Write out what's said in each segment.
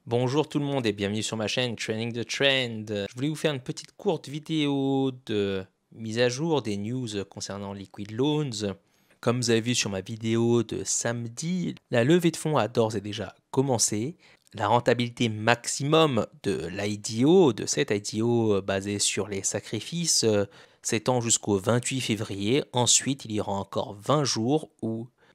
Bonjour tout le monde et bienvenue sur ma chaîne Training the Trend. Je voulais vous faire une petite courte vidéo de mise à jour des news concernant Liquid Loans. Comme vous avez vu sur ma vidéo de samedi, la levée de fonds a d'ores et déjà commencé. La rentabilité maximum de l'IDO, de cet IDO basé sur les sacrifices, s'étend jusqu'au 28 février. Ensuite, il y aura encore 20 jours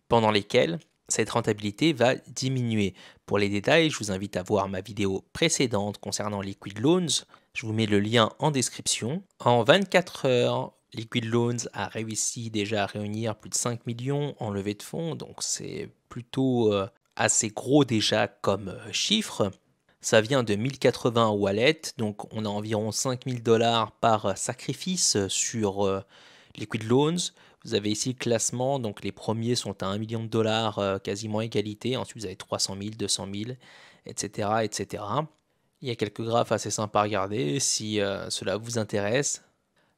pendant lesquels cette rentabilité va diminuer. Pour les détails, je vous invite à voir ma vidéo précédente concernant Liquid Loans. Je vous mets le lien en description. En 24 heures, Liquid Loans a réussi déjà à réunir plus de 5 millions en levée de fonds, donc c'est plutôt assez gros déjà comme chiffre. Ça vient de 1080 wallets, donc on a environ 5000 dollars par sacrifice sur Liquid Loans. Vous avez ici le classement, donc les premiers sont à 1 million de dollars, quasiment égalité. Ensuite, vous avez 300 000, 200 000, etc., etc. Il y a quelques graphes assez sympas à regarder si cela vous intéresse.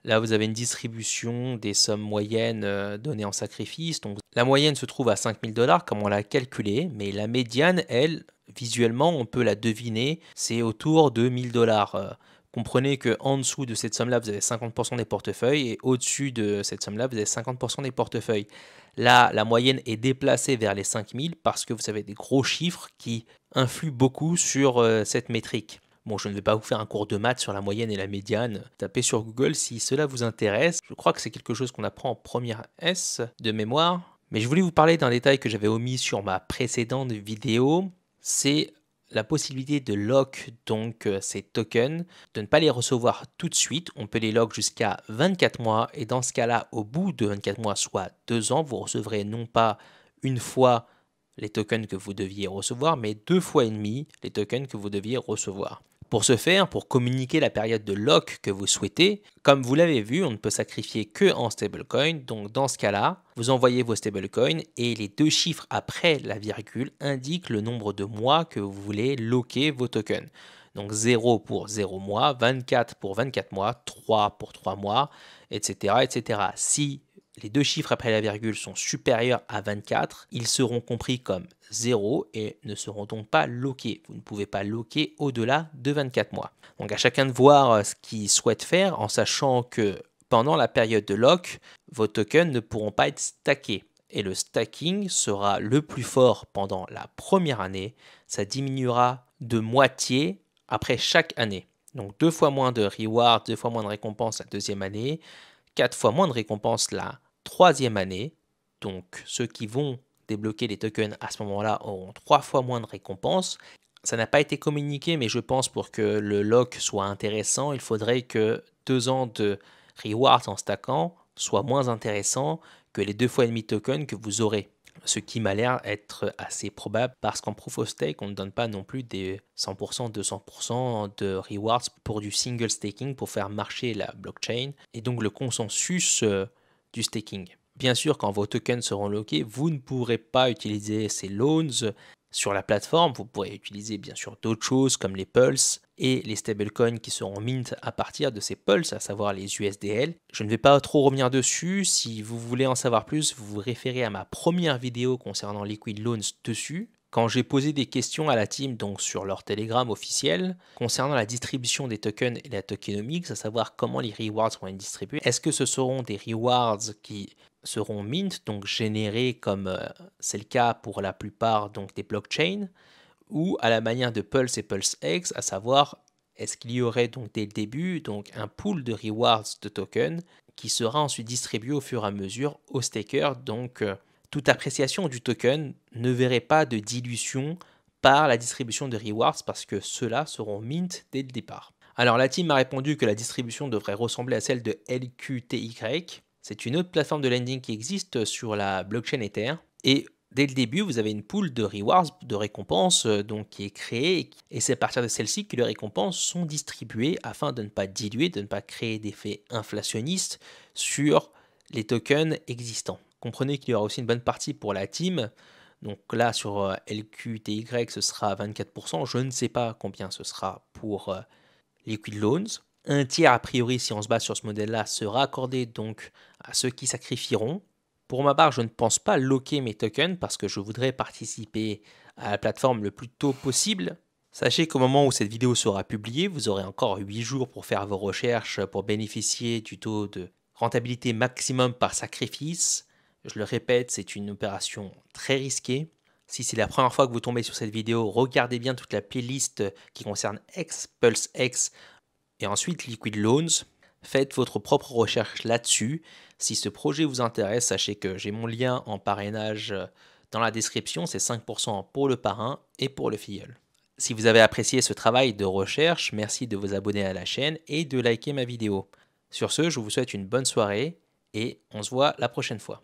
Là, vous avez une distribution des sommes moyennes données en sacrifice. Donc, la moyenne se trouve à 5000 dollars, comme on l'a calculé, mais la médiane, elle, visuellement, on peut la deviner, c'est autour de 1000 dollars. Comprenez qu'en dessous de cette somme-là, vous avez 50% des portefeuilles et au-dessus de cette somme-là, vous avez 50% des portefeuilles. Là, la moyenne est déplacée vers les 5000 parce que vous avez des gros chiffres qui influent beaucoup sur cette métrique. Bon, je ne vais pas vous faire un cours de maths sur la moyenne et la médiane. Tapez sur Google si cela vous intéresse. Je crois que c'est quelque chose qu'on apprend en première S de mémoire. Mais je voulais vous parler d'un détail que j'avais omis sur ma précédente vidéo. C'est la possibilité de lock donc ces tokens, de ne pas les recevoir tout de suite. On peut les lock jusqu'à 24 mois. Et dans ce cas-là, au bout de 24 mois, soit 2 ans, vous recevrez non pas une fois les tokens que vous deviez recevoir, mais 2 fois et demi les tokens que vous deviez recevoir. Pour ce faire, pour communiquer la période de lock que vous souhaitez, comme vous l'avez vu, on ne peut sacrifier que en stablecoin. Donc dans ce cas-là, vous envoyez vos stablecoins et les deux chiffres après la virgule indiquent le nombre de mois que vous voulez locker vos tokens. Donc 0 pour 0 mois, 24 pour 24 mois, 3 pour 3 mois, etc. etc. Si les deux chiffres après la virgule sont supérieurs à 24, ils seront compris comme 0 et ne seront donc pas lockés. Vous ne pouvez pas locker au-delà de 24 mois. Donc à chacun de voir ce qu'il souhaite faire en sachant que pendant la période de lock, vos tokens ne pourront pas être stackés. Et le stacking sera le plus fort pendant la première année. Ça diminuera de moitié après chaque année. Donc 2 fois moins de rewards, 2 fois moins de récompenses la deuxième année, 4 fois moins de récompenses la troisième année. Donc ceux qui vont débloquer les tokens à ce moment-là auront 3 fois moins de récompenses. Ça n'a pas été communiqué, mais je pense pour que le lock soit intéressant, il faudrait que 2 ans de rewards en stackant soient moins intéressants que les 2 fois et demi tokens que vous aurez. Ce qui m'a l'air être assez probable parce qu'en proof of stake, on ne donne pas non plus des 100%, 200% de rewards pour du single staking pour faire marcher la blockchain et donc le consensus du staking. Bien sûr, quand vos tokens seront lockés, vous ne pourrez pas utiliser ces loans sur la plateforme. Vous pourrez utiliser bien sûr d'autres choses comme les pulses et les stablecoins qui seront mint à partir de ces pulses, à savoir les USDL. Je ne vais pas trop revenir dessus. Si vous voulez en savoir plus, vous vous référez à ma première vidéo concernant Liquid Loans dessus. Quand j'ai posé des questions à la team donc sur leur Telegram officiel concernant la distribution des tokens et la tokenomics, à savoir comment les rewards vont être distribués, est-ce que ce seront des rewards qui seront mint, donc générés comme c'est le cas pour la plupart donc des blockchains, ou à la manière de Pulse et PulseX, à savoir est-ce qu'il y aurait donc dès le début donc un pool de rewards de tokens qui sera ensuite distribué au fur et à mesure aux stakers. Donc toute appréciation du token ne verrait pas de dilution par la distribution de rewards parce que ceux-là seront mint dès le départ. Alors la team m'a répondu que la distribution devrait ressembler à celle de LQTY. C'est une autre plateforme de lending qui existe sur la blockchain Ether. Et dès le début, vous avez une pool de rewards, de récompenses donc, qui est créée. Et c'est à partir de celle-ci que les récompenses sont distribuées afin de ne pas diluer, de ne pas créer d'effets inflationnistes sur les tokens existants. Comprenez qu'il y aura aussi une bonne partie pour la team. Donc là, sur LQTY, ce sera 24%. Je ne sais pas combien ce sera pour Liquid Loans. Un tiers, a priori, si on se base sur ce modèle-là, sera accordé donc à ceux qui sacrifieront. Pour ma part, je ne pense pas locker mes tokens parce que je voudrais participer à la plateforme le plus tôt possible. Sachez qu'au moment où cette vidéo sera publiée, vous aurez encore 8 jours pour faire vos recherches pour bénéficier du taux de rentabilité maximum par sacrifice. Je le répète, c'est une opération très risquée. Si c'est la première fois que vous tombez sur cette vidéo, regardez bien toute la playlist qui concerne X, Pulse X et ensuite Liquid Loans. Faites votre propre recherche là-dessus. Si ce projet vous intéresse, sachez que j'ai mon lien en parrainage dans la description. C'est 5% pour le parrain et pour le filleul. Si vous avez apprécié ce travail de recherche, merci de vous abonner à la chaîne et de liker ma vidéo. Sur ce, je vous souhaite une bonne soirée et on se voit la prochaine fois.